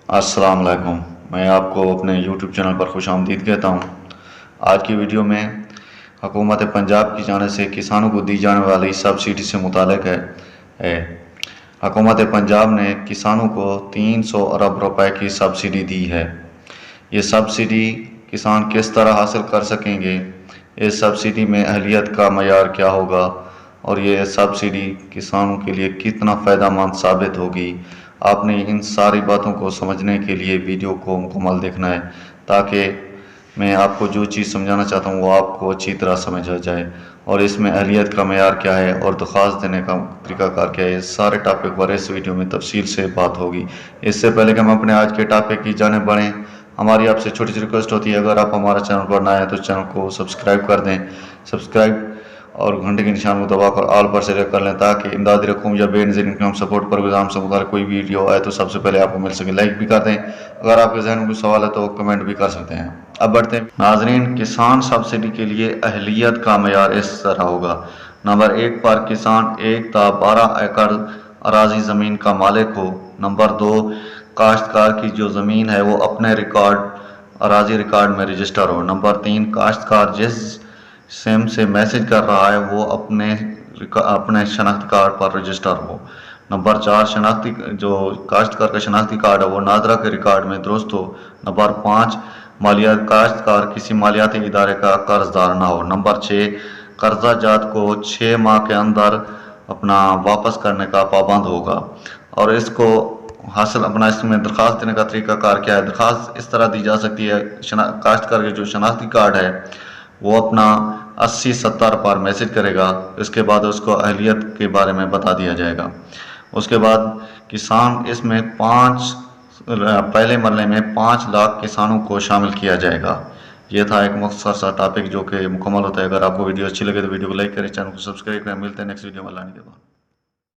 अस्सलाम वालेकुम। मैं आपको अपने YouTube चैनल पर खुशामदीद कहता हूँ। आज की वीडियो में हुकूमत पंजाब की जानिब से किसानों को दी जाने वाली सब्सिडी से मुताल्लिक़ है। हुकूमत पंजाब ने किसानों को 300 अरब रुपए की सब्सिडी दी है। ये सब्सिडी किसान किस तरह हासिल कर सकेंगे, इस सब्सिडी में अहलियत का मयार क्या होगा और ये सब्सिडी किसानों के लिए कितना फ़ायदेमंद साबित होगी, आपने इन सारी बातों को समझने के लिए वीडियो को मुकम्मल देखना है, ताकि मैं आपको जो चीज़ समझाना चाहता हूँ वो आपको अच्छी तरह समझ आ जाए और इसमें अहलियत का मयार क्या है और दरख्वास्त देने का तरीक़ाकार क्या है। सारे टॉपिक पर इस वीडियो में तफसील से बात होगी। इससे पहले कि हम अपने आज के टॉपिक की जानिब बढ़ें, हमारी आपसे छोटी सी रिक्वेस्ट होती है, अगर आप हमारा चैनल पर नए हैं तो चैनल को सब्सक्राइब कर दें, सब्सक्राइब और घंटे के निशान को दबाकर ऑल पर सेलेक्ट कर लें, ताकि इमदादी रकूम या बेनज़ीर इनकम सपोर्ट प्रोग्राम से मुताल्लिक़ कोई वीडियो आए तो सबसे पहले आपको मिल सके। लाइक भी कर दें, अगर आपके जहन में कोई सवाल है तो कमेंट भी कर सकते हैं। अब बढ़ते हैं नाज़रीन, किसान सब्सिडी के लिए अहलियत का मयार इस तरह होगा। नंबर 1 पर किसान 1 ता 12 एकड़ अराजी ज़मीन का मालिक हो। नंबर 2, काश्तकार की जो ज़मीन है वो अपने अराजी रिकॉर्ड में रजिस्टर हो। नंबर 3, काश्तकार जिस सिम से मैसेज कर रहा है वो अपने शनाख्ती कार्ड पर रजिस्टर हो। नंबर 4, काश्तकार का शनाख्ती कार्ड है वो नादरा के रिकॉर्ड में दुरुस्त हो। नंबर 5, काश्तकार किसी मालियाती इदारे का कर्जदार ना हो। नंबर 6, कर्जा जात को 6 माह के अंदर अपना वापस करने का पाबंद होगा। और इसको इसमें दरख्वास्त देने का तरीक़ाकार क्या है। दरख्वास्त इस तरह दी जा सकती है, काश्तकार के जो शनाख्ती कार्ड है वो अपना 80-70 पर मैसेज करेगा, इसके बाद उसको अहलियत के बारे में बता दिया जाएगा। उसके बाद किसान इसमें पहले मरले में 5 लाख किसानों को शामिल किया जाएगा। ये था एक मुख्तसर सा टॉपिक जो कि मुकम्मल होता है। अगर आपको वीडियो अच्छी लगे तो वीडियो को लाइक करें, चैनल को सब्सक्राइब करें। मिलते हैं नेक्स्ट वीडियो में। अल्लाह ने